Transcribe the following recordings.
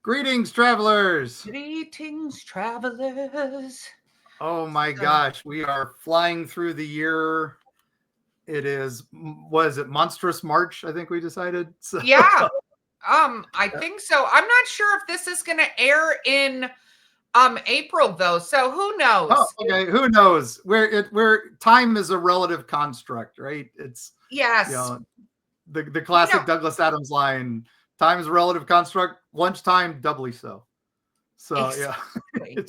Greetings, travelers. Greetings, travelers. Oh my gosh, we are flying through the year. It is, was it Monstrous March? I think we decided. So. Yeah, I think so. I'm not sure if this is going to air in April though, so who knows? Oh, okay, who knows? Where time is a relative construct, right? It's yes, the classic Douglas Adams line: "Time is a relative construct. Lunchtime doubly so." So exactly.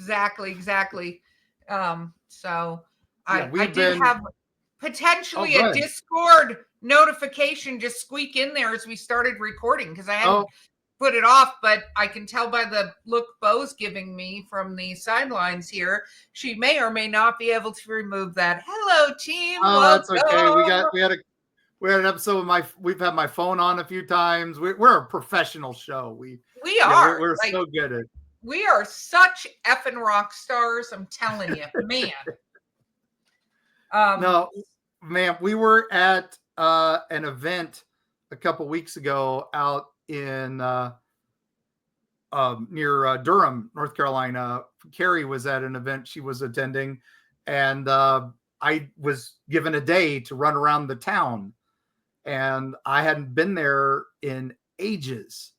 yeah, exactly. So yeah, I did have potentially a Discord notification just squeak in there as we started recording because I hadn't put it off, but I can tell by the look Bo's giving me from the sidelines here, she may or may not be able to remove that. Hello, team. Oh, welcome. That's okay. We had an episode with we've had my phone on a few times. We're a professional show. We are. We're so good at it. We are such effing rock stars. I'm telling you, man. No, ma'am, we were at an event a couple weeks ago out in near Durham, North Carolina. Carrie was at an event she was attending, and I was given a day to run around the town, and I hadn't been there in ages.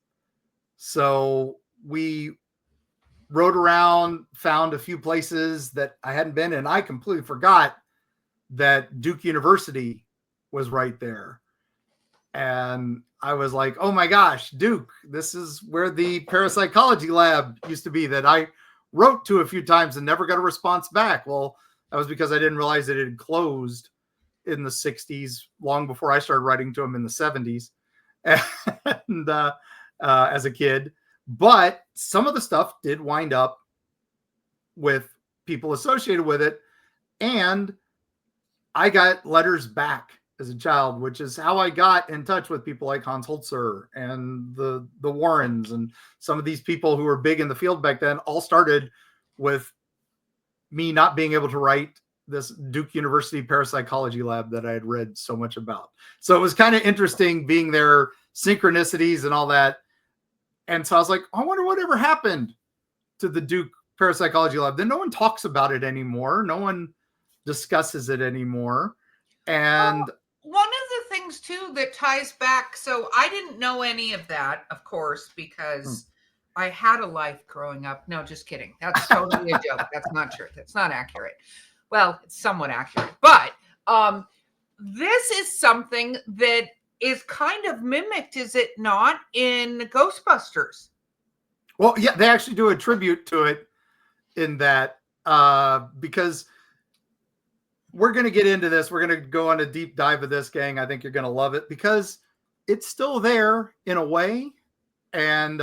So we rode around, found a few places that I hadn't been, and I completely forgot that Duke University was right there. And I was like, oh my gosh, Duke, this is where the Parapsychology Lab used to be that I wrote to a few times and never got a response back. Well, that was because I didn't realize it had closed in the 60s, long before I started writing to them in the 70s and as a kid. But some of the stuff did wind up with people associated with it. And I got letters back as a child, which is how I got in touch with people like Hans Holzer and the Warrens and some of these people who were big in the field back then. All started with me not being able to write this Duke University Parapsychology Lab that I had read so much about. So it was kind of interesting being there, synchronicities and all that. And so I was like, I wonder whatever happened to the Duke Parapsychology Lab. Then no one talks about it anymore. No one discusses it anymore. And one of the things too that ties back, so I didn't know any of that, of course, because I had a life growing up. No, just kidding. That's totally a joke. That's not true. That's not accurate. Well, it's somewhat accurate, but this is something that is kind of mimicked, is it not, in Ghostbusters? Well, yeah, they actually do a tribute to it in that because we're going to get into this. We're going to go on a deep dive of this, gang. I think you're going to love it because it's still there in a way. And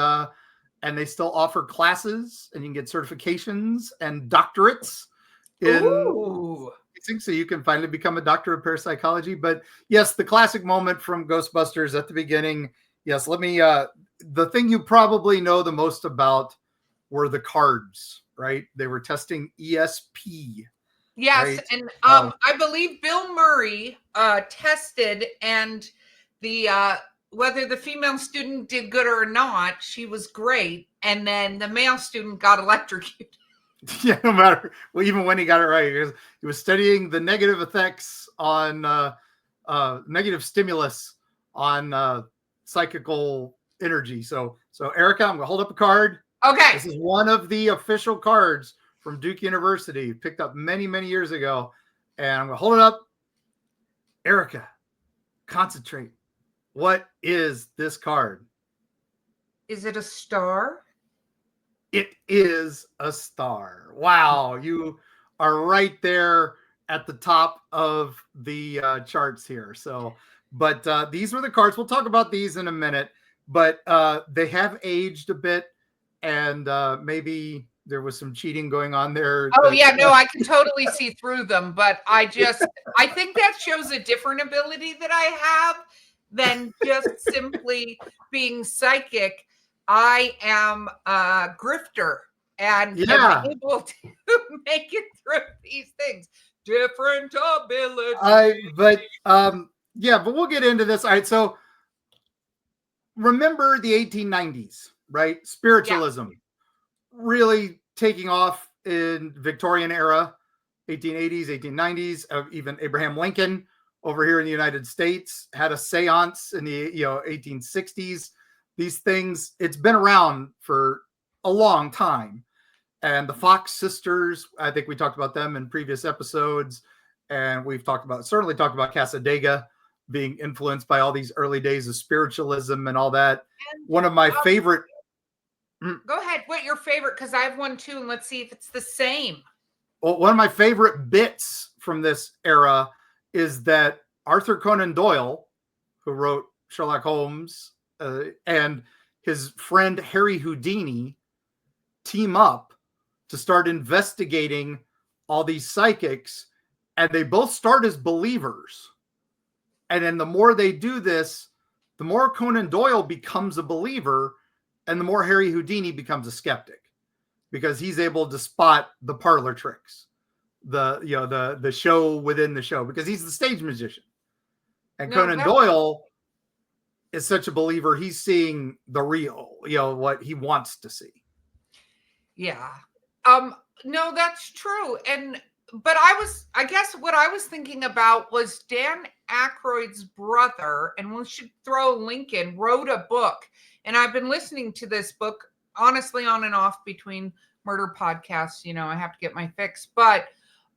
they still offer classes and you can get certifications and doctorates so you can finally become a doctor of parapsychology. But yes, the classic moment from Ghostbusters at the beginning. Yes, let me, the thing you probably know the most about were the cards, right? They were testing ESP. Yes, right? And I believe Bill Murray tested, and the whether the female student did good or not, she was great, and then the male student got electrocuted. Yeah, no matter. Well, even when he got it right, he was studying the negative effects on negative stimulus on psychical energy. So Erika, I'm gonna hold up a card. Okay, this is one of the official cards from Duke University, picked up many, many years ago. And I'm going to hold it up. Erika, concentrate. What is this card? Is it a star? It is a star. Wow. You are right there at the top of the charts here. So, but these were the cards. We'll talk about these in a minute, but they have aged a bit and maybe there was some cheating going on there. Oh, yeah, no, I can totally see through them. But I think that shows a different ability that I have than just simply being psychic. I am a grifter and am able to make it through these things. Different abilities. But we'll get into this. All right, so remember the 1890s. right? Spiritualism really taking off in Victorian era, 1880s, 1890s. Even Abraham Lincoln over here in the United States had a seance in the 1860s. These things, it's been around for a long time. And the Fox sisters, I think we talked about them in previous episodes. And we've certainly talked about Casadega being influenced by all these early days of spiritualism and all that. And, one of my favorite. Go ahead. What your favorite? Because I have one too, and let's see if it's the same. Well, one of my favorite bits from this era is that Arthur Conan Doyle, who wrote Sherlock Holmes, and his friend Harry Houdini team up to start investigating all these psychics, and they both start as believers. And then the more they do this, the more Conan Doyle becomes a believer, and the more Harry Houdini becomes a skeptic, because he's able to spot the parlor tricks, the show within the show, because he's the stage magician. And Conan Doyle is such a believer, he's seeing the real, what he wants to see. Yeah. No, that's true. But I guess what I was thinking about was Dan Aykroyd's brother, and we should throw a link in, wrote a book. And I've been listening to this book, honestly, on and off between murder podcasts. I have to get my fix. But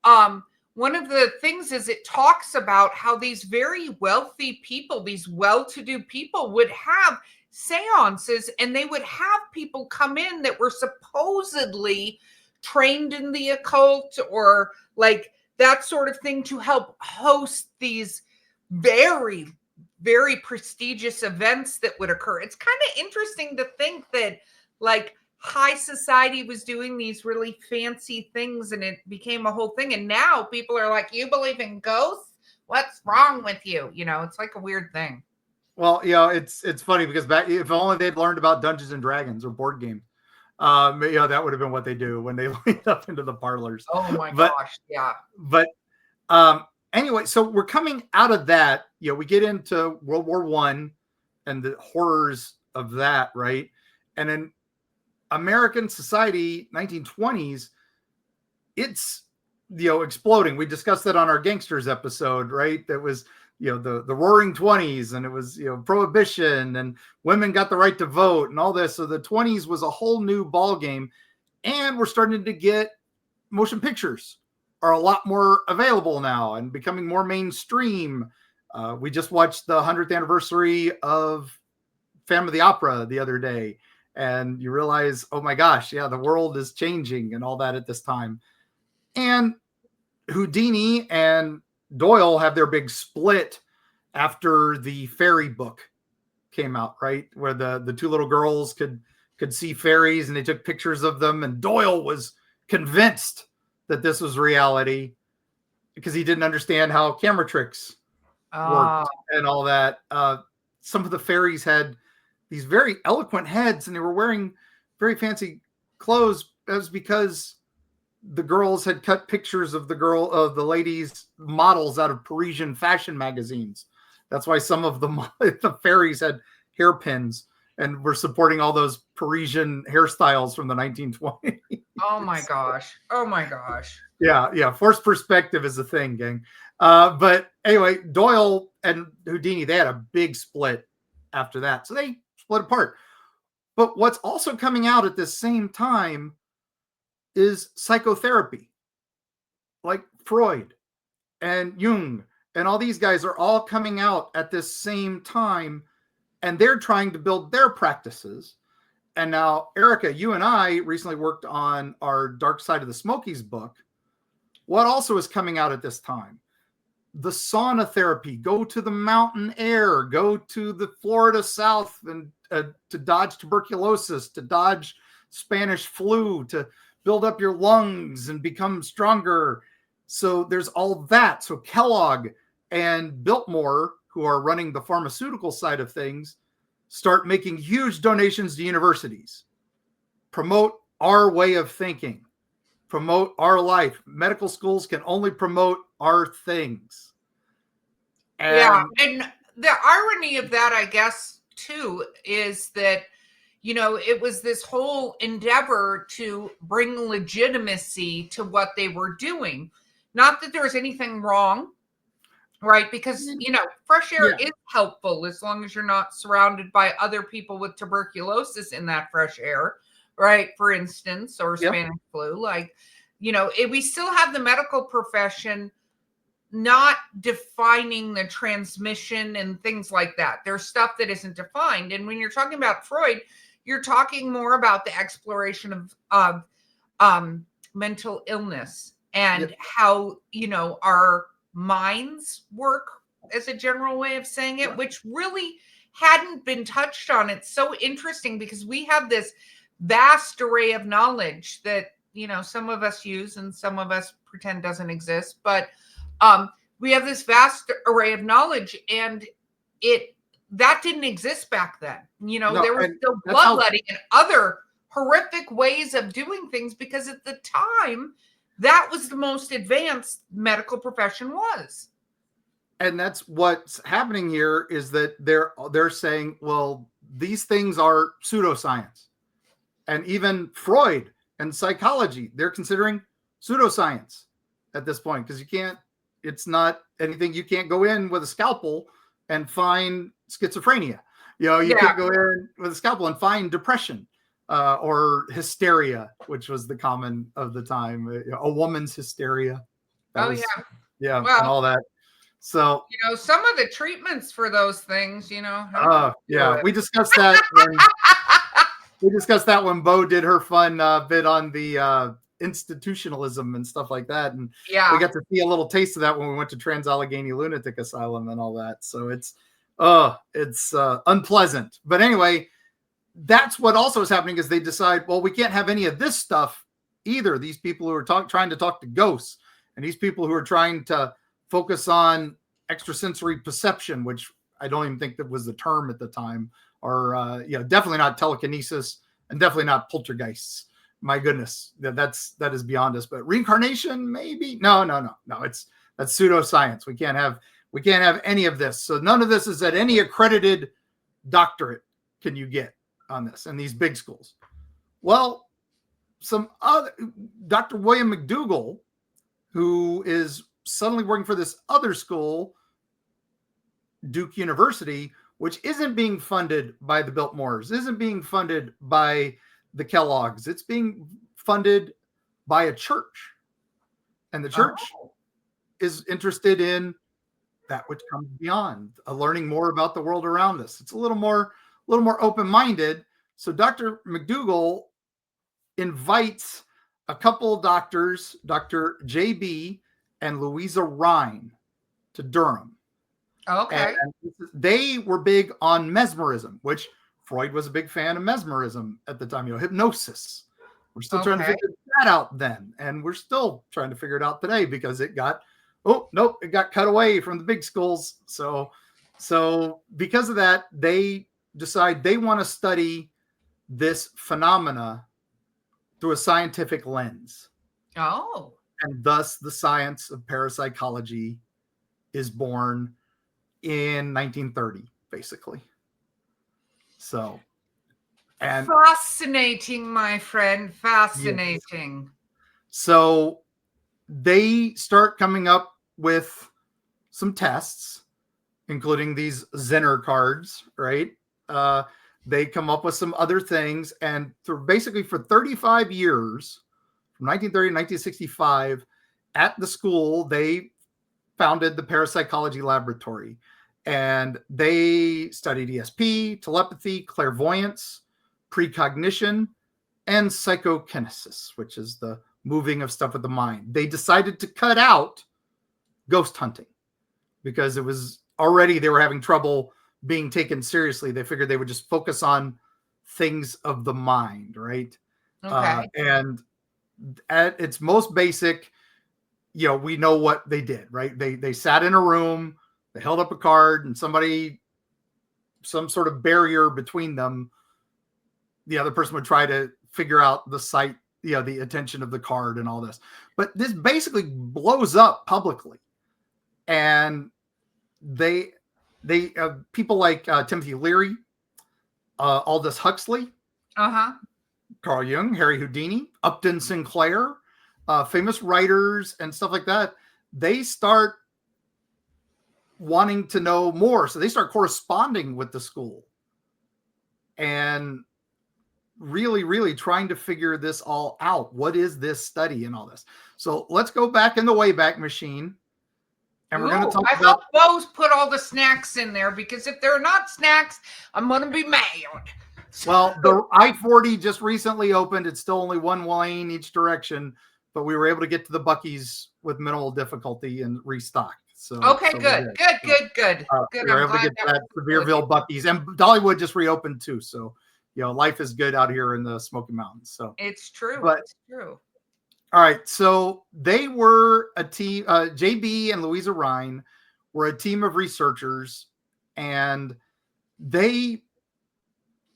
one of the things is it talks about how these very wealthy people, these well-to-do people, would have seances, and they would have people come in that were supposedly trained in the occult or like that sort of thing to help host these very, very prestigious events that would occur. It's kind of interesting to think that like high society was doing these really fancy things and it became a whole thing. And now people are like, you believe in ghosts? What's wrong with you? It's like a weird thing. Well, it's funny because if only they'd learned about Dungeons and Dragons or board games, that would have been what they do when they lead up into the parlors. Oh my gosh, yeah. But anyway, so we're coming out of that. We get into World War I and the horrors of that, right? And in American society, 1920s, it's exploding. We discussed that on our gangsters episode, right? That was the roaring 20s, and it was prohibition, and women got the right to vote and all this. So the 20s was a whole new ball game, and we're starting to get motion pictures are a lot more available now and becoming more mainstream. We just watched the 100th anniversary of Phantom of the Opera the other day, and you realize, oh my gosh, yeah, the world is changing and all that at this time. And Houdini and Doyle have their big split after the fairy book came out, right? Where the two little girls could see fairies, and they took pictures of them. And Doyle was convinced that this was reality because he didn't understand how camera tricks worked and all that. Some of the fairies had these very eloquent heads, and they were wearing very fancy clothes. That was because the girls had cut pictures of the ladies models out of Parisian fashion magazines. That's why some of the fairies had hairpins and were supporting all those Parisian hairstyles from the 1920s. Oh my gosh. Oh my gosh. Yeah. Forced perspective is a thing, gang. But anyway, Doyle and Houdini, they had a big split after that. So they split apart. But what's also coming out at the same time is psychotherapy. Like Freud and Jung and all these guys are all coming out at this same time, and they're trying to build their practices. And now, Erika, you and I recently worked on our Dark Side of the Smokies book. What also is coming out at this time? The sauna therapy. Go to the mountain air. Go to the Florida South and to dodge tuberculosis, to dodge Spanish flu, to build up your lungs and become stronger. So there's all that. So Kellogg and Biltmore, who are running the pharmaceutical side of things, start making huge donations to universities. Promote our way of thinking. Promote our life. Medical schools can only promote our things. And the irony of that, I guess, too, is that it was this whole endeavor to bring legitimacy to what they were doing. Not that there's anything wrong, right? Because, fresh air is helpful as long as you're not surrounded by other people with tuberculosis in that fresh air, right? For instance, or Spanish flu. Like, we still have the medical profession not defining the transmission and things like that. There's stuff that isn't defined. And when you're talking about Freud, you're talking more about the exploration of mental illness and how, our minds work, as a general way of saying it, which really hadn't been touched on. It's so interesting because we have this vast array of knowledge that, some of us use and some of us pretend doesn't exist. But we have this vast array of knowledge, and that didn't exist back then. There was still bloodletting and other horrific ways of doing things, because at the time, that was the most advanced medical profession was. And that's what's happening here, is that they're saying, well, these things are pseudoscience. And even Freud and psychology, they're considering pseudoscience at this point, because it's not anything. You can't go in with a scalpel and find schizophrenia. You can't go in with a scalpel and find depression or hysteria, which was the common of the time. A woman's hysteria. Well, and all that. So, some of the treatments for those things, we discussed that. We discussed that when Bo did her fun bit on the institutionalism and stuff like that. And we got to see a little taste of that when we went to Trans-Allegheny Lunatic Asylum and all that. So it's unpleasant. But anyway, that's what also is happening, is they decide, well, we can't have any of this stuff either. These people who are trying to talk to ghosts, and these people who are trying to focus on extrasensory perception, which I don't even think that was the term at the time, or definitely not telekinesis, and definitely not poltergeists. My goodness, that is beyond us. But reincarnation, maybe? No. That's pseudoscience. We can't have any of this. So none of this is at any accredited doctorate can you get on this in these big schools. Well, some other Dr. William McDougall, who is suddenly working for this other school, Duke University, which isn't being funded by the Biltmores, isn't being funded by the Kellogg's. It's being funded by a church. And the church is interested in that which comes beyond, learning more about the world around us. It's a little more open-minded. So Dr. McDougall invites a couple doctors, Dr. J.B. and Louisa Rhine, to Durham. Okay. And they were big on mesmerism, which Freud was a big fan of mesmerism at the time, hypnosis. We're still trying to figure that out then. And we're still trying to figure it out today, because it got cut away from the big schools. So because of that, they decide they want to study this phenomena through a scientific lens. Oh. And thus the science of parapsychology is born in 1930, basically. So, and fascinating, my friend, fascinating. Yes. So they start coming up with some tests, including these Zener cards, right? They come up with some other things, and basically for 35 years, from 1930 to 1965, at the school, they founded the Parapsychology Laboratory. And they studied ESP, telepathy, clairvoyance, precognition, and psychokinesis, which is the moving of stuff with the mind. They decided to cut out ghost hunting because it was already, they were having trouble being taken seriously. They figured they would just focus on things of the mind, right? Okay. And at its most basic, we know what they did, right? They sat in a room, they held up a card, and some sort of barrier between them, the other person would try to figure out the sight, the attention of the card and all this. But this basically blows up publicly. And they people like Timothy Leary, Aldous Huxley, Uh-huh. Carl Jung, Harry Houdini, Upton Sinclair, famous writers and stuff like that. They start wanting to know more. So they start corresponding with the school and really, really trying to figure this all out. What is this study and all this? So let's go back in the Wayback Machine. And we're going to talk I hope Bo's put all the snacks in there, because if they're not snacks, I'm going to be mad. Well, the I-40 just recently opened. It's still only one lane each direction, but we were able to get to the Buc-ee's with minimal difficulty and restock. So okay, so good. We were able to get that Sevierville Buc-ee's, and Dollywood just reopened too. So, life is good out here in the Smoky Mountains. So it's true. It's true. All right. So they were a team, JB and Louisa Rhine were a team of researchers, and they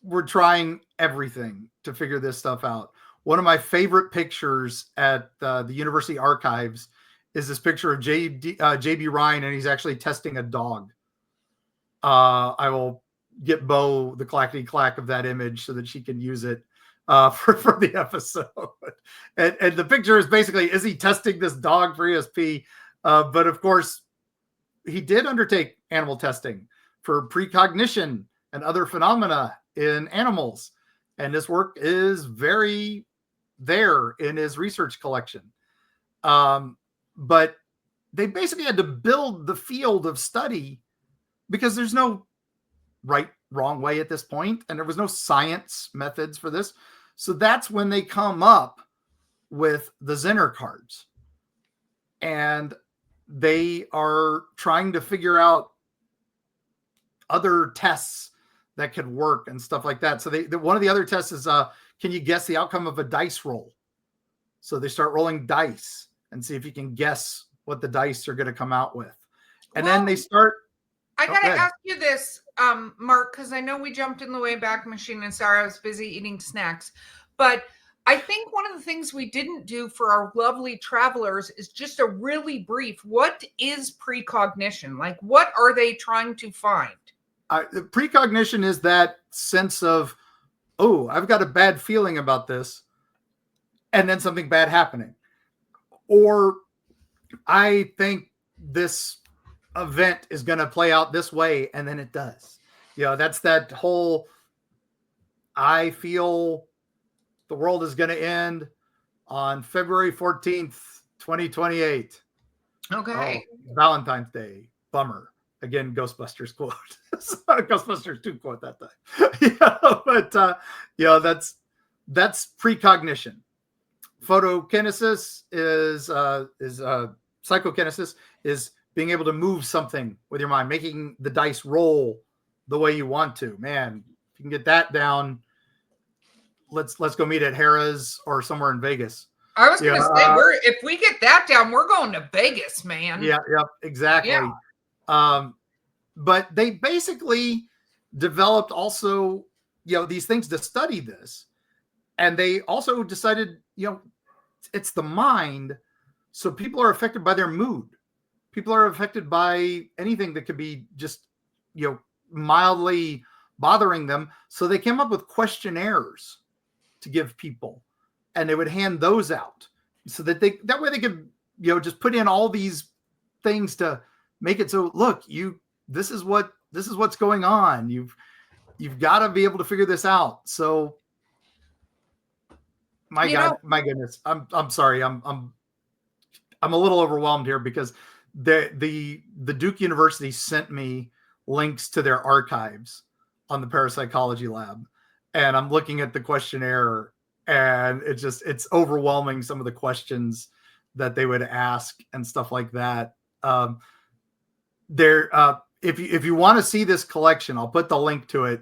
were trying everything to figure this stuff out. One of my favorite pictures at the University Archives is this picture of JB Rhine, and he's actually testing a dog. I will get Bo the clackety clack of that image so that she can use it for the episode. And the picture is basically, is he testing this dog for ESP? But of course, he did undertake animal testing for precognition and other phenomena in animals. And this work is very there in his research collection. But they basically had to build the field of study because there's no right, wrong way at this point, and there was no science methods for this. So that's when they come up with the Zener cards. And they are trying to figure out other tests that could work and stuff like that. So one of the other tests is, can you guess the outcome of a dice roll? So they start rolling dice and see if you can guess what the dice are going to come out with. And then they start. I got to ask you this, Mark, because I know we jumped in the Wayback Machine, and sorry, I was busy eating snacks. But I think one of the things we didn't do for our lovely travelers is just a really brief, what is precognition? Like, what are they trying to find? Precognition is that sense of, oh, I've got a bad feeling about this, and then something bad happening. Or I think this event is going to play out this way, and then it does. That's that whole, I feel the world is going to end on February 14th, 2028. Okay. Valentine's Day. Bummer. Again, Ghostbusters quote. Ghostbusters 2 quote that time. But that's precognition. Photokinesis is psychokinesis is being able to move something with your mind, making the dice roll the way you want to. Man, if you can get that down, let's go meet at Harrah's or somewhere in Vegas. I was going to say, if we get that down, we're going to Vegas, man. Yeah, exactly. Yeah. But they basically developed also, these things to study this. And they also decided, it's the mind. So people are affected by their mood. People are affected by anything that could be just, mildly bothering them. So they came up with questionnaires to give people, and they would hand those out so that that way they could, just put in all these things to make it so, look, this is what's going on. You've got to be able to figure this out. So my goodness, I'm sorry. I'm a little overwhelmed here because the Duke University sent me links to their archives on the Parapsychology Lab, and I'm looking at the questionnaire, and it's overwhelming, some of the questions that they would ask and stuff like that. If you want to see this collection, I'll put the link to it.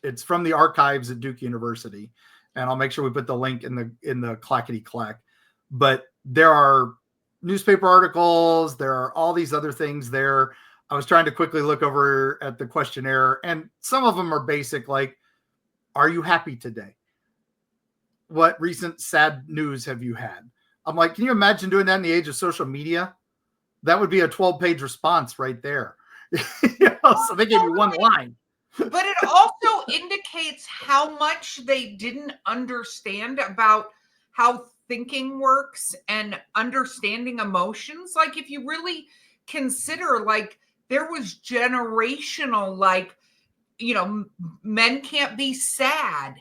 It's from the archives at Duke University, and I'll make sure we put the link in the clackety clack. But there are newspaper articles, there are all these other things there. I was trying to quickly look over at the questionnaire, and some of them are basic, like, are you happy today? What recent sad news have you had? I'm like, can you imagine doing that in the age of social media? That would be a 12-page response right there. So they gave you one line. But it also indicates how much they didn't understand about how thinking works and understanding emotions. Like, if you really consider, like, there was generational, like, men can't be sad.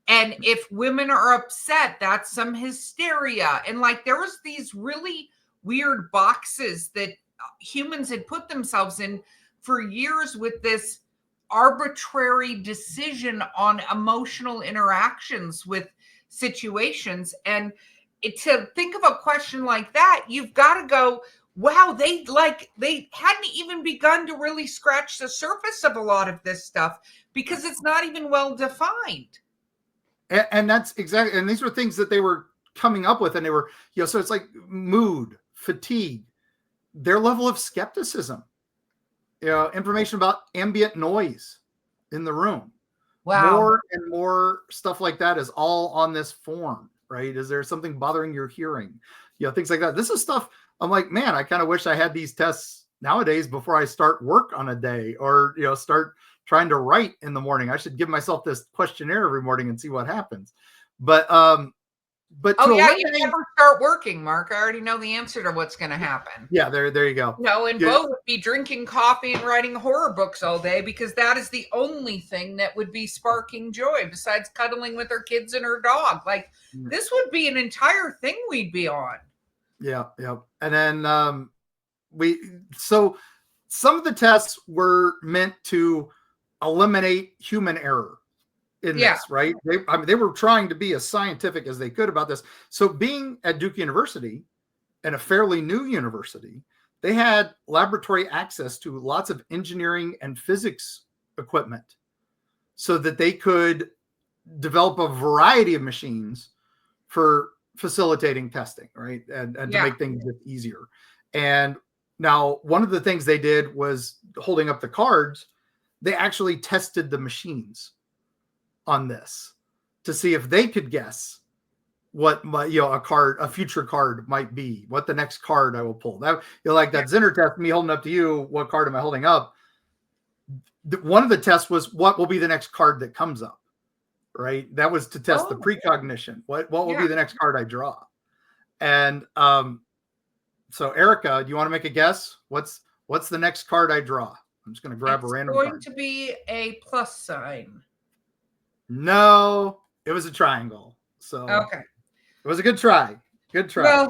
And if women are upset, that's some hysteria. And like, there was these really weird boxes that humans had put themselves in for years with this arbitrary decision on emotional interactions with situations. And to think of a question like that, you've got to go, wow, they hadn't even begun to really scratch the surface of a lot of this stuff because it's not even well defined. And that's exactly, and these were things that they were coming up with, and they were, so it's like mood, fatigue, their level of skepticism, information about ambient noise in the room. Wow. More and more stuff like that is all on this form, right? Is there something bothering your hearing? Things like that. This is stuff I'm like, man, I kind of wish I had these tests nowadays before I start work on a day, or, start trying to write in the morning. I should give myself this questionnaire every morning and see what happens. But oh yeah, you never start working, Mark. I already know the answer to what's going to happen. Yeah, there you go. No, and Bo would be drinking coffee and writing horror books all day because that is the only thing that would be sparking joy besides cuddling with her kids and her dog. Like, this would be an entire thing we'd be on. Yeah. And then so some of the tests were meant to eliminate human error in this, right? They were trying to be as scientific as they could about this. So being at Duke University, and a fairly new university, they had laboratory access to lots of engineering and physics equipment so that they could develop a variety of machines for facilitating testing, right? And to make things easier. And now one of the things they did was holding up the cards. They actually tested the machines on this to see if they could guess what a future card might be, what the next card I will pull. That like that Zener test, me holding up to you, what card am I holding up? One of the tests was what will be the next card that comes up, right? That was to test the precognition. What will be the next card I draw? And so Erika, do you want to make a guess? What's the next card I draw? I'm just going to grab a random card. It's going to be a plus sign. No, it was a triangle. So okay. It was a good try. Good try. Well,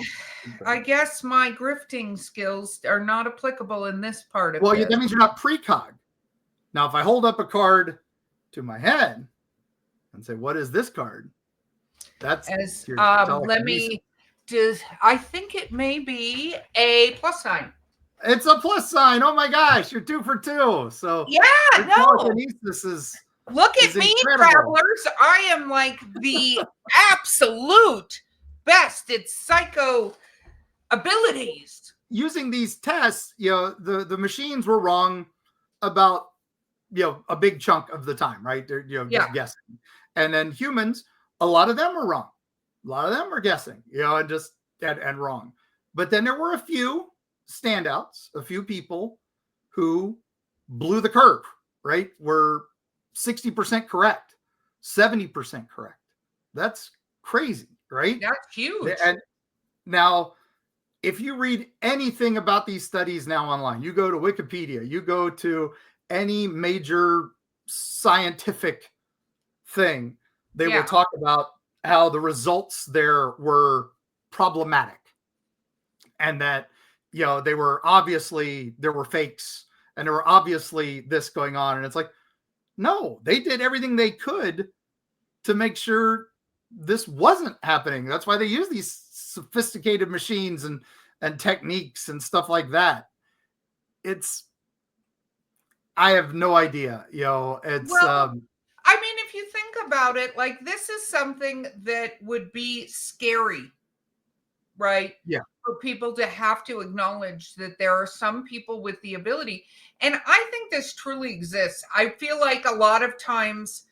I guess my grifting skills are not applicable in this part of it. Well, that means you're not precog. Now, if I hold up a card to my head and say, what is this card? That's let me I think it may be a plus sign. It's a plus sign. Oh my gosh, you're 2 for 2. So telekinesis is look at me, incredible. Travelers. I am like the absolute best at psycho abilities. Using these tests, the machines were wrong about a big chunk of the time, right? They're just guessing. And then humans, a lot of them were wrong. A lot of them were guessing, and wrong. But then there were a few standouts, a few people who blew the curve, right? Were 60% correct, 70% correct. That's crazy, right? That's huge. And now, if you read anything about these studies now online, you go to Wikipedia, you go to any major scientific thing, they will talk about how the results there were problematic, and that there were fakes, and there were obviously this going on. And it's like, no, they did everything they could to make sure this wasn't happening. That's why they use these sophisticated machines and techniques and stuff like that. I have no idea, I mean, if you think about it, like, this is something that would be scary, right? Yeah. For people to have to acknowledge that there are some people with the ability. And I think this truly exists. I feel like a lot of times,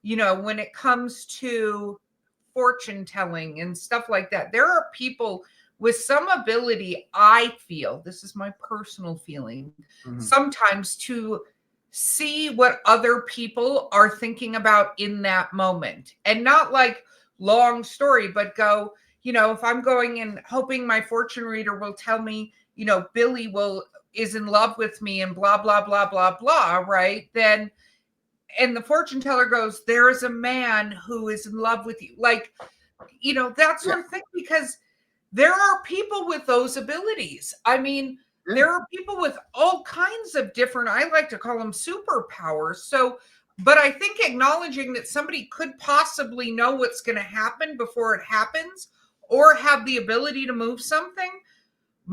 when it comes to fortune telling and stuff like that, there are people with some ability, I feel, this is my personal feeling, sometimes to see what other people are thinking about in that moment, and not like long story, but go, if I'm going and hoping my fortune reader will tell me, Billy is in love with me and blah, blah, blah, blah, blah, right? Then, and the fortune teller goes, there is a man who is in love with you. Like, that sort of thing, because there are people with those abilities. I mean, there are people with all kinds of different, I like to call them superpowers. So, but I think acknowledging that somebody could possibly know what's going to happen before it happens, or have the ability to move something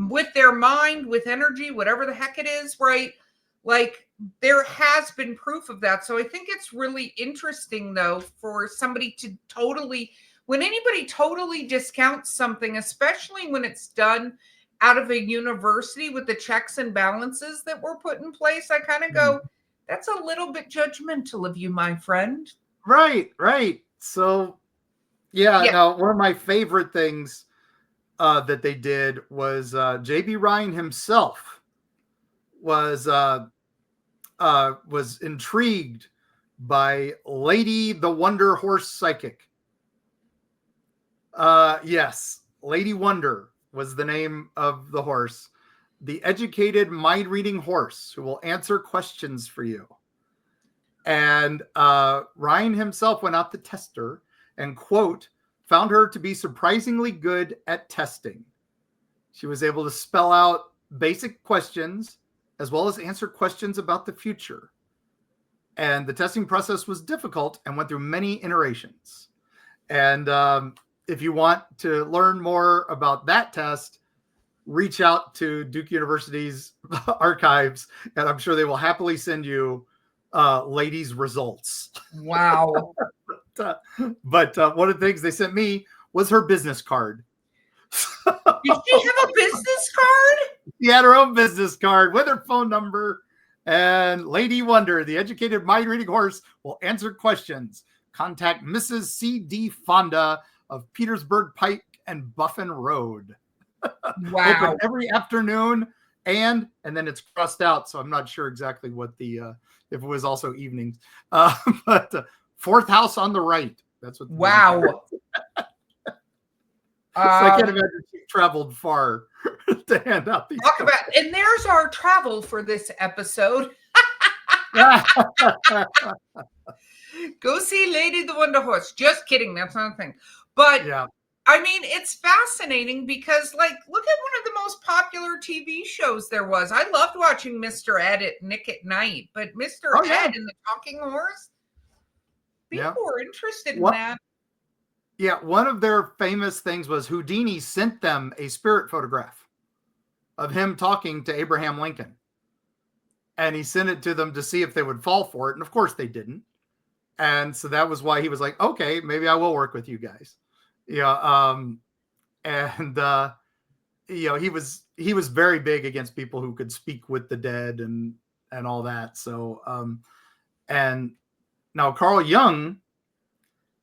with their mind, with energy, whatever the heck it is, right? Like, there has been proof of that. So I think it's really interesting, though, for somebody to when anybody totally discounts something, especially when it's done out of a university with the checks and balances that were put in place, I kind of go, that's a little bit judgmental of you, my friend. Right. So, now one of my favorite things that they did was J.B. Rhine himself was intrigued by Lady the Wonder Horse Psychic. Yes, Lady Wonder was the name of the horse. The educated mind-reading horse who will answer questions for you. And Ryan himself went out to test her and, quote, found her to be surprisingly good at testing. She was able to spell out basic questions as well as answer questions about the future. And the testing process was difficult and went through many iterations. And if you want to learn more about that test, reach out to Duke University's archives, and I'm sure they will happily send you ladies' results. Wow. But one of the things they sent me was her business card. Did she have a business card? She had her own business card with her phone number. And Lady Wonder, the educated mind-reading horse, will answer questions. Contact Mrs. C.D. Fonda of Petersburg Pike and Buffin Road. Wow. Open every afternoon, and then it's crossed out, so I'm not sure exactly what the if it was also evenings. But fourth house on the right. That's what. Wow. So I can't imagine she traveled far to hand out these. Talk about, and there's our travel for this episode. Go see Lady the Wonder Horse. Just kidding. That's not a thing. But yeah. I mean, it's fascinating because, like, look at one of the most popular TV shows there was. I loved watching Mr. Ed at Nick at Night, but Mr. Ed and the Talking Horse, people were interested in that. Yeah, one of their famous things was Houdini sent them a spirit photograph of him talking to Abraham Lincoln. And he sent it to them to see if they would fall for it. And of course they didn't. And so that was why he was like, okay, maybe I will work with you guys. Yeah. He was very big against people who could speak with the dead and all that. So, and now Carl Jung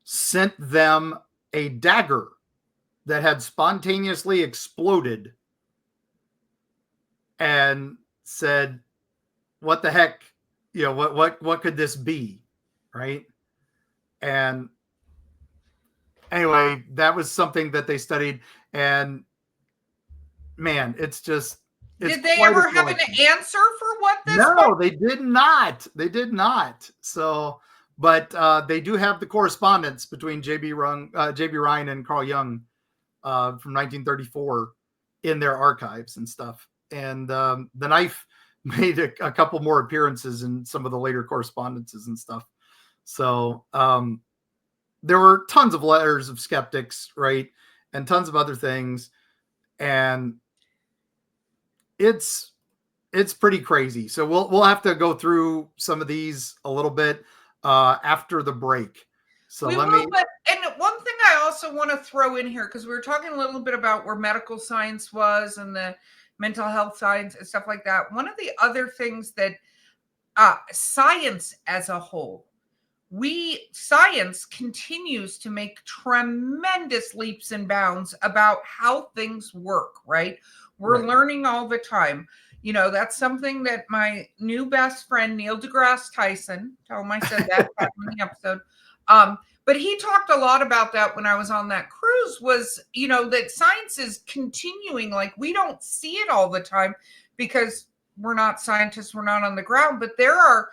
sent them a dagger that had spontaneously exploded and said, what the heck, what could this be? Right. And anyway, that was something that they studied, and man, did they ever have an answer for what this was? No, they did not. So, but they do have the correspondence between J.B. Rhine and Carl Jung from 1934 in their archives and stuff. And the knife made a couple more appearances in some of the later correspondences and stuff. So there were tons of letters of skeptics, right? And tons of other things. And it's pretty crazy. So we'll have to go through some of these a little bit after the break. So and one thing I also want to throw in here, because we were talking a little bit about where medical science was and the mental health science and stuff like that. One of the other things that science as a whole, science continues to make tremendous leaps and bounds about how things work, right? We're learning all the time. That's something that my new best friend, Neil deGrasse Tyson, tell him I said that in the episode. But he talked a lot about that when I was on that cruise was, that science is continuing. Like we don't see it all the time because we're not scientists, we're not on the ground, but there are,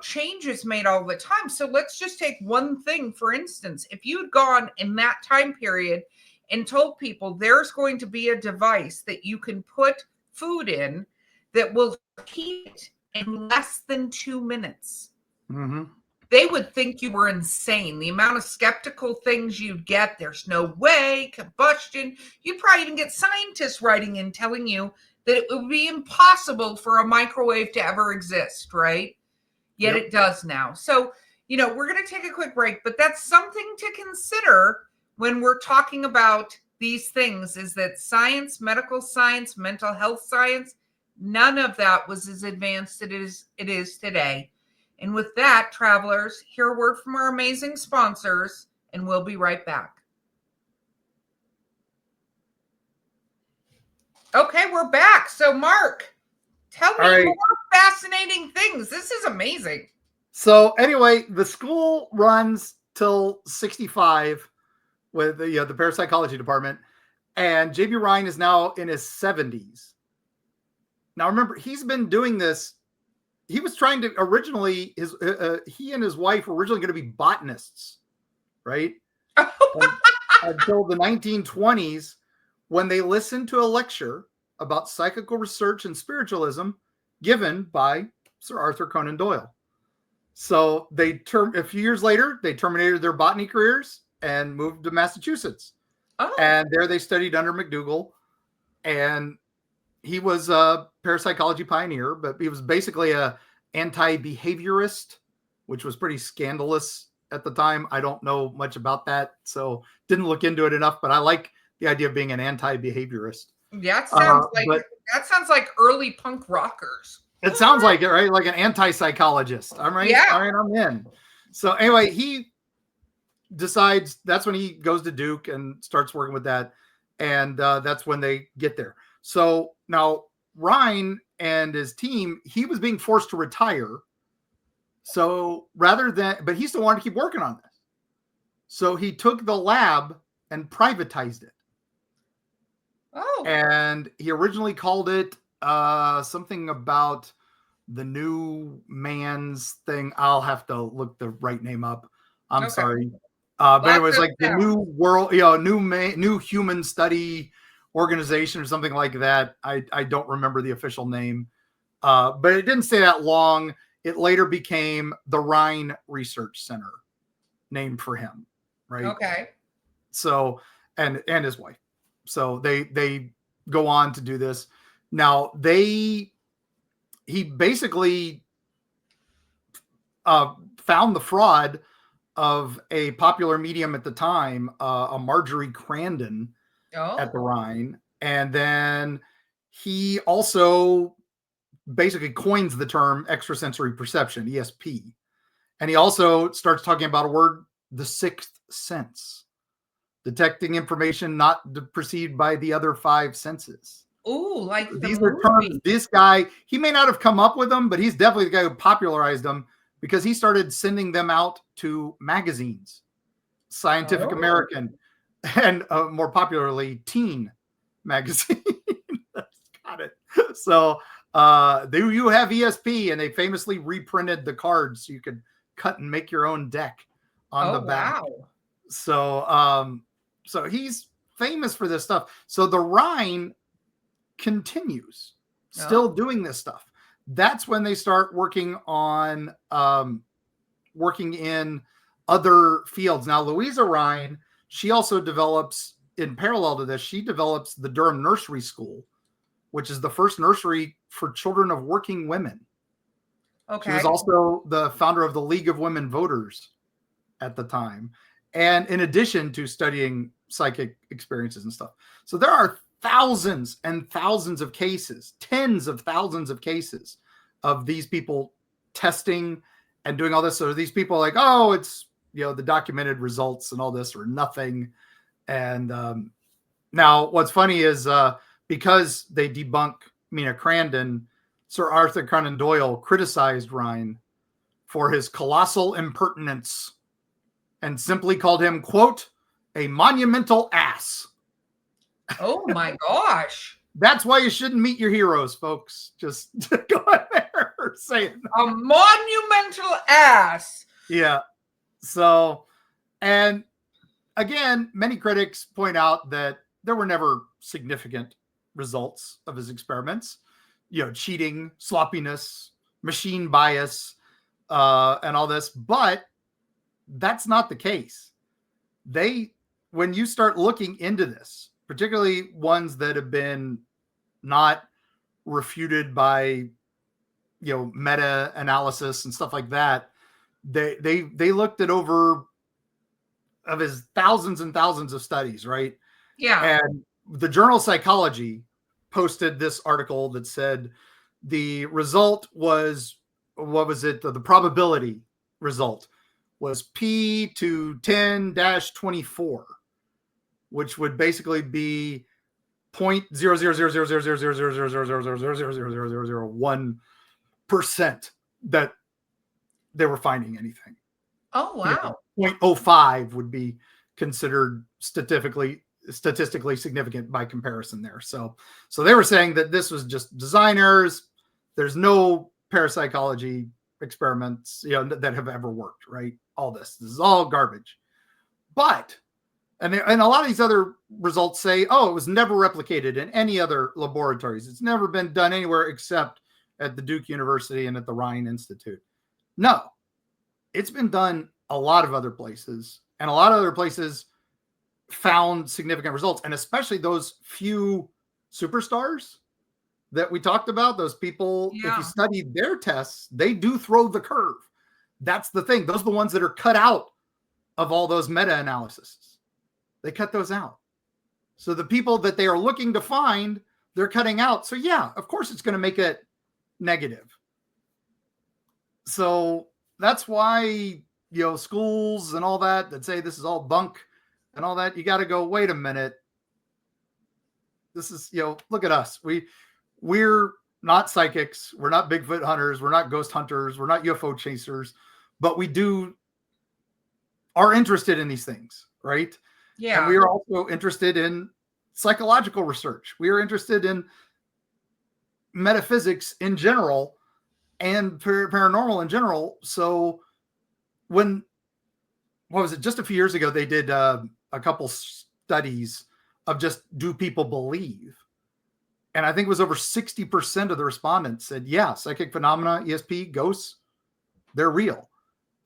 changes made all the time. So let's just take one thing, for instance, if you had gone in that time period and told people there's going to be a device that you can put food in that will heat in less than 2 minutes. Mm-hmm. They would think you were insane. The amount of skeptical things you'd get, there's no way, combustion. You'd probably even get scientists writing in telling you that it would be impossible for a microwave to ever exist, right? Yet It does now. So, we're going to take a quick break, but that's something to consider when we're talking about these things, is that science, medical science, mental health science, none of that was as advanced as it is today. And with that, travelers, hear a word from our amazing sponsors, and we'll be right back. Okay, we're back. So, Mark, tell me more fascinating things. This is amazing. So, anyway, the school runs till 65 with the parapsychology department, and J.B. Rhine is now in his 70s. Now, remember, he's been doing this. He was trying to originally, he and his wife were originally going to be botanists, right? Until the 1920s, when they listened to a lecture about psychical research and spiritualism given by Sir Arthur Conan Doyle. So a few years later, they terminated their botany careers and moved to Massachusetts. Oh. And there they studied under McDougall, and he was a parapsychology pioneer, but he was basically a anti-behaviorist, which was pretty scandalous at the time. I don't know much about that, so didn't look into it enough, but I like the idea of being an anti-behaviorist. That sounds like early punk rockers. It sounds like it, right? Like an anti-psychologist. I'm right. Yeah. All right, I'm in. So anyway, he decides that's when he goes to Duke and starts working with that. And that's when they get there. So now Rhine and his team, he was being forced to retire. So but he still wanted to keep working on this. So he took the lab and privatized it. Oh. And he originally called it something about the new man's thing. I'll have to look the right name up. I'm sorry. But it was like the New World, new human study organization or something like that. I don't remember the official name. But it didn't stay that long. It later became the Rhine Research Center, named for him. Right. Okay. So, and his wife. So they go on to do this. Now he basically found the fraud of a popular medium at the time, a Marjorie Crandon at the Rhine. And then he also basically coins the term extrasensory perception, ESP. And he also starts talking about a word, the sixth sense, detecting information not perceived by the other five senses. Oh, like these are terms. This guy, he may not have come up with them, but he's definitely the guy who popularized them, because he started sending them out to magazines, Scientific American, and more popularly, Teen magazine. Got it. So you have ESP, and they famously reprinted the cards so you could cut and make your own deck on the back. Wow. So he's famous for this stuff. So the Rhine continues still doing this stuff. That's when they start working on working in other fields. Now, Louisa Rhine, she also develops, in parallel to this, she develops the Durham Nursery School, which is the first nursery for children of working women. Okay. She was also the founder of the League of Women Voters at the time. And in addition to studying psychic experiences and stuff. So there are thousands and thousands of cases, tens of thousands of cases of these people testing and doing all this. So these people are like, oh, it's, the documented results and all this or nothing. And now what's funny is because they debunk Mina Crandon, Sir Arthur Conan Doyle criticized Rhine for his colossal impertinence and simply called him, quote, a monumental ass. Oh my gosh. That's why you shouldn't meet your heroes, folks. Just go in there saying a monumental ass. Yeah. So, and again, many critics point out that there were never significant results of his experiments. You know, cheating, sloppiness, machine bias, and all this. But that's not the case. When you start looking into this, particularly ones that have been not refuted by, meta-analysis and stuff like that, they looked at over of his thousands and thousands of studies, right? Yeah. And the journal Psychology posted this article that said the result was, what was it? The probability result was P to 10-24, which would basically be 0.000000000000001% that they were finding anything. Oh, wow. 0.05 would be considered statistically significant by comparison there. So they were saying that this was just designers. There's no parapsychology experiments, that have ever worked, right? This is all garbage. But, and a lot of these other results say, it was never replicated in any other laboratories. It's never been done anywhere except at the Duke University and at the Rhine Institute. No, it's been done a lot of other places, and a lot of other places found significant results. And especially those few superstars that we talked about, those people, if you study their tests, they do throw the curve. That's the thing. Those are the ones that are cut out of all those meta-analyses. They cut those out. So the people that they are looking to find, they're cutting out. So yeah, of course it's going to make it negative. So that's why, schools and all that say this is all bunk and all that, you got to go, wait a minute. This is, look at us. We're not psychics. We're not Bigfoot hunters. We're not ghost hunters. We're not UFO chasers, but we are interested in these things, right? Yeah. And we are also interested in psychological research. We are interested in metaphysics in general and paranormal in general. So just a few years ago, they did a couple studies of just, do people believe? And I think it was over 60% of the respondents said, yeah, psychic phenomena, ESP, ghosts, they're real.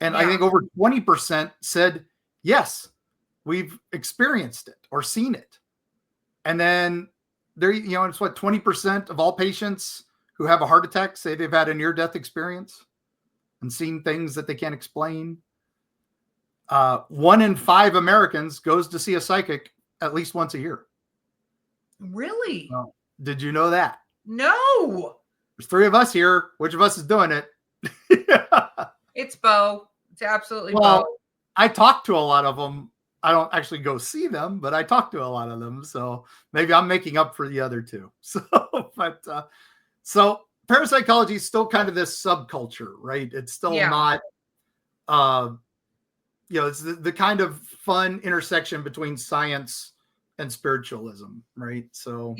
And I think over 20% said, yes, we've experienced it or seen it. And then it's 20% of all patients who have a heart attack say they've had a near-death experience and seen things that they can't explain. 1 in 5 Americans goes to see a psychic at least once a year. Really? Did you know that? No. There's 3 of us here. Which of us is doing it? It's Bo. It's absolutely Bo. Bo. I talk to a lot of them. I don't actually go see them, but I talk to a lot of them. So maybe I'm making up for the other 2. So parapsychology is still kind of this subculture, right? It's still not, it's the kind of fun intersection between science and spiritualism, right? So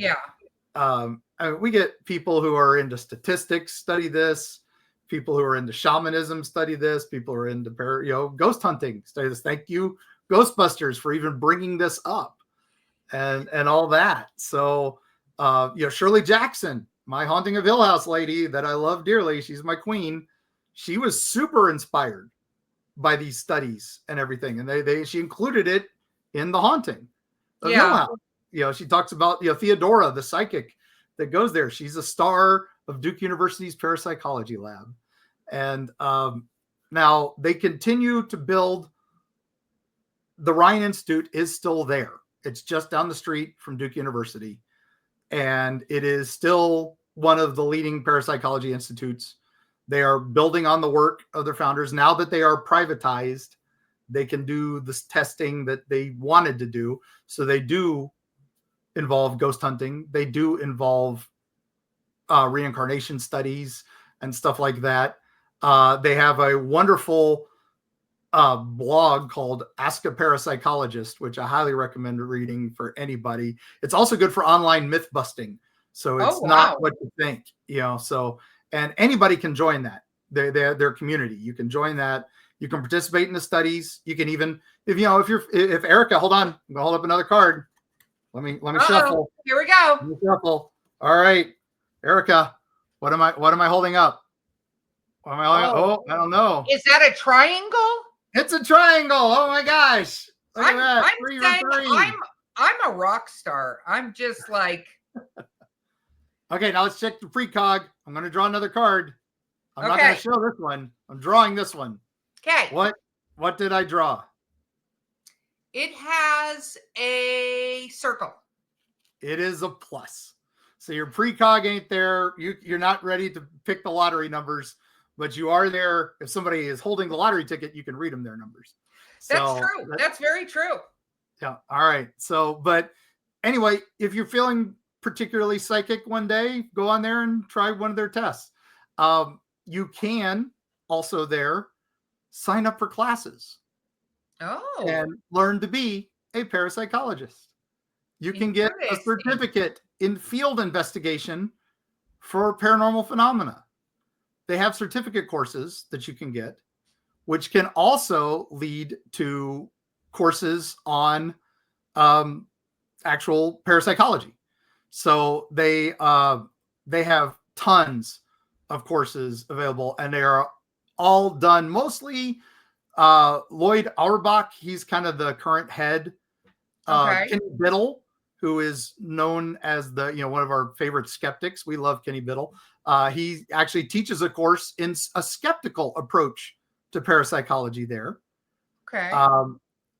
we get people who are into statistics study this, people who are into shamanism study this, people who are into ghost hunting study this. Thank you, Ghostbusters, for even bringing this up and all that. So Shirley Jackson, my Haunting of Hill House lady that I love dearly, she's my queen. She was super inspired by these studies and everything, and she included it in The Haunting of Hill House. She talks about Theodora, the psychic that goes there. She's a star of Duke University's Parapsychology Lab. And now they continue to build. The Rhine Institute is still there. It's just down the street from Duke University. And it is still one of the leading parapsychology institutes. They are building on the work of their founders. Now that they are privatized, they can do this testing that they wanted to do. So they do involve ghost hunting. They do involve reincarnation studies and stuff like that. They have a wonderful blog called Ask a Parapsychologist, which I highly recommend reading for anybody. It's also good for online myth busting. So it's not what you think, so, and anybody can join that. Their community. You can join that. You can participate in the studies. You can even, if Erika, hold on, I'm gonna hold up another card. Let me shuffle. Here we go. Let me shuffle. All right, Erika, what am I holding up? What am I holding up? Oh, I don't know. Is that a triangle? It's a triangle. Oh my gosh. Look at that. I'm a rock star. I'm just like. Okay, now let's check the precog. I'm going to draw another card. I'm not going to show this one. I'm drawing this one. Okay. What did I draw? It has a circle. It is a plus. So your precog ain't there. You're not ready to pick the lottery numbers, but you are there. If somebody is holding the lottery ticket, you can read them their numbers. That's true. That's very true. Yeah. All right. So, but anyway, if you're feeling particularly psychic one day, go on there and try one of their tests. You can also there sign up for classes and learn to be a parapsychologist. You can get a certificate in field investigation for paranormal phenomena. They have certificate courses that you can get, which can also lead to courses on actual parapsychology. So they have tons of courses available, and they are all done mostly. Lloyd Auerbach, he's kind of the current head. Kenny Biddle, who is known as one of our favorite skeptics. We love Kenny Biddle. He actually teaches a course in a skeptical approach to parapsychology there. Okay.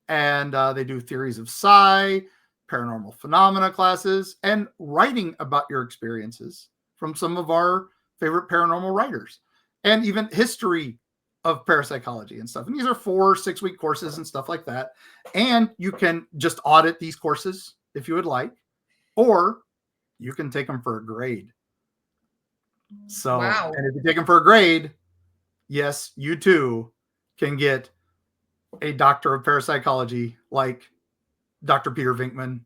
And they do theories of psi, paranormal phenomena classes, and writing about your experiences from some of our favorite paranormal writers, and even history of parapsychology and stuff. And these are 4-6 week courses and stuff like that. And you can just audit these courses if you would like, or you can take them for a grade. So, and if you take them for a grade, yes, you too can get a doctor of parapsychology like Dr. Peter Venkman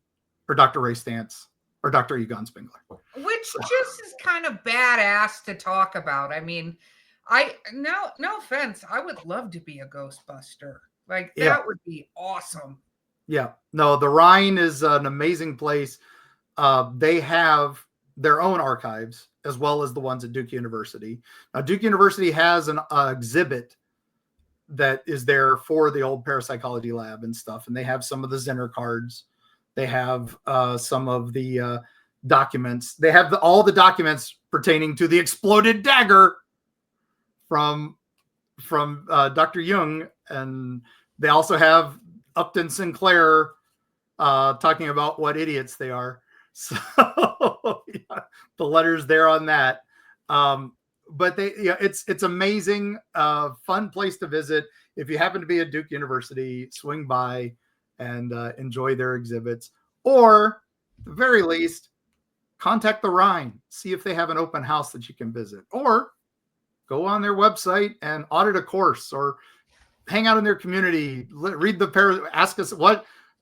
or Dr. Ray Stantz or Dr. Egon Spengler. Which just is kind of badass to talk about. I mean, no offense, I would love to be a Ghostbuster. Like that would be awesome. Yeah. No, the Rhine is an amazing place. They have their own archives as well as the ones at Duke University. Now, Duke University has an exhibit that is there for the old parapsychology lab and stuff. And they have some of the Zener cards. They have some of the documents. They have all the documents pertaining to the exploded dagger from Dr. Jung. And they also have Upton Sinclair talking about what idiots they are. So yeah, the letters there on that. But it's amazing, fun place to visit. If you happen to be at Duke University, swing by and enjoy their exhibits, or at the very least, contact the Rhine, see if they have an open house that you can visit, or go on their website and audit a course, or hang out in their community, read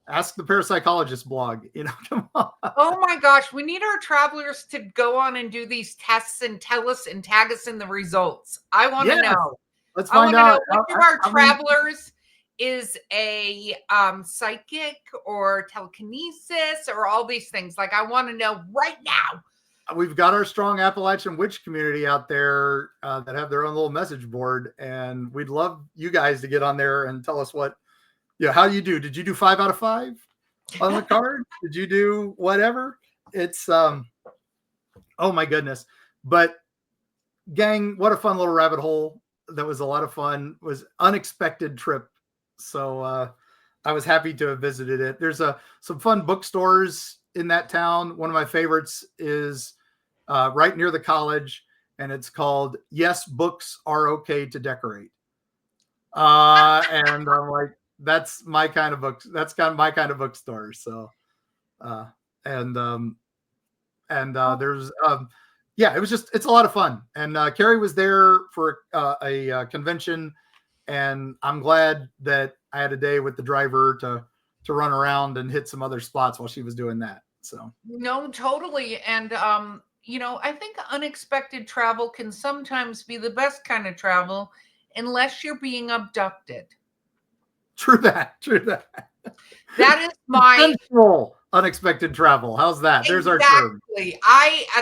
Ask the Parapsychologist blog. Come on. Oh my gosh, we need our travelers to go on and do these tests and tell us and tag us in the results. I want to know. Let's find out. Which of our travelers is a psychic or telekinesis or all these things. Like, I want to know right now. We've got our strong Appalachian witch community out there that have their own little message board, and we'd love you guys to get on there and tell us how you do. Did you do 5 out of 5 on the card? Did you do whatever? It's oh my goodness. But gang, what a fun little rabbit hole. That was a lot of fun. It was unexpected trip. So I was happy to have visited it. There's some fun bookstores in that town. One of my favorites is right near the college, and it's called Yes, Books Are Okay to Decorate. And I'm like, that's my kind of books. That's kind of my kind of bookstore. So, there's yeah, it's a lot of fun. And Carrie was there for a convention, and I'm glad that I had a day with the driver to run around and hit some other spots while she was doing that. So No, totally. And I think unexpected travel can sometimes be the best kind of travel unless you're being abducted. true that. That is my Consensual unexpected travel. How's that? There's our term. exactly.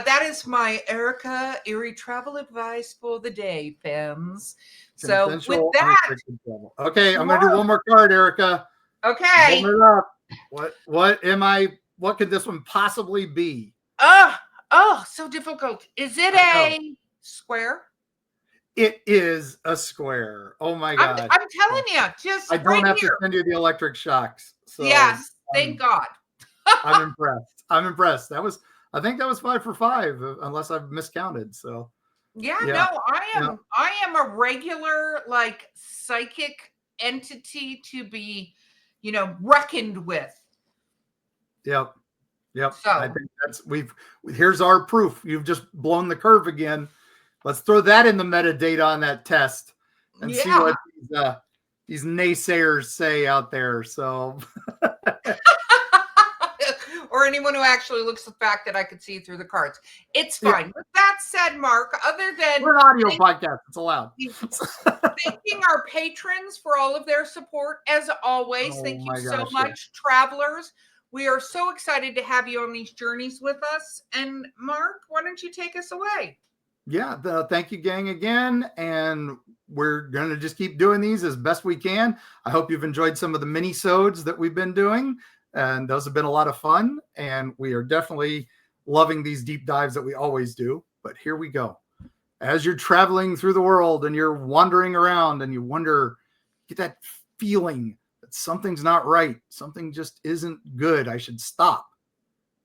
That is my Erika Eerie travel advice for the day, Pims. So with Consensual that, unexpected travel. Okay, I'm gonna do one more card, Erika. okay. Hold it up. What could this one possibly be? So difficult. Is it a square? It is a square. Oh my I'm god. telling you, just I don't right have here. to send you the electric shocks. So Yes, thank God. I'm impressed. I think that was 5 for 5, unless I've miscounted. So Yeah, yeah. no, I am a regular like psychic entity to be, reckoned with. Yep. So I think here's our proof. You've just blown the curve again. Let's throw that in the metadata on that test and see what these naysayers say out there. So or anyone who actually looks at the fact that I could see through the cards. It's fine. With that said, Mark, other than we're an audio podcast, it's allowed. Thanking our patrons for all of their support, as always. Thank you so much, travelers. We are so excited to have you on these journeys with us. And Mark, why don't you take us away? Yeah, thank you, gang, again. And we're going to just keep doing these as best we can. I hope you've enjoyed some of the mini-sodes that we've been doing. And those have been a lot of fun. And we are definitely loving these deep dives that we always do. But here we go. As you're traveling through the world and you're wandering around and you get that feeling that something's not right. Something just isn't good. I should stop.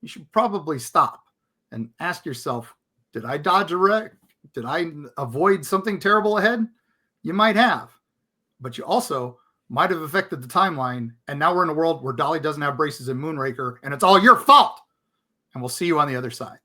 You should probably stop and ask yourself, did I dodge a wreck? Did I avoid something terrible ahead? You might have, but you also might have affected the timeline. And now we're in a world where Dolly doesn't have braces in Moonraker, and it's all your fault. And we'll see you on the other side.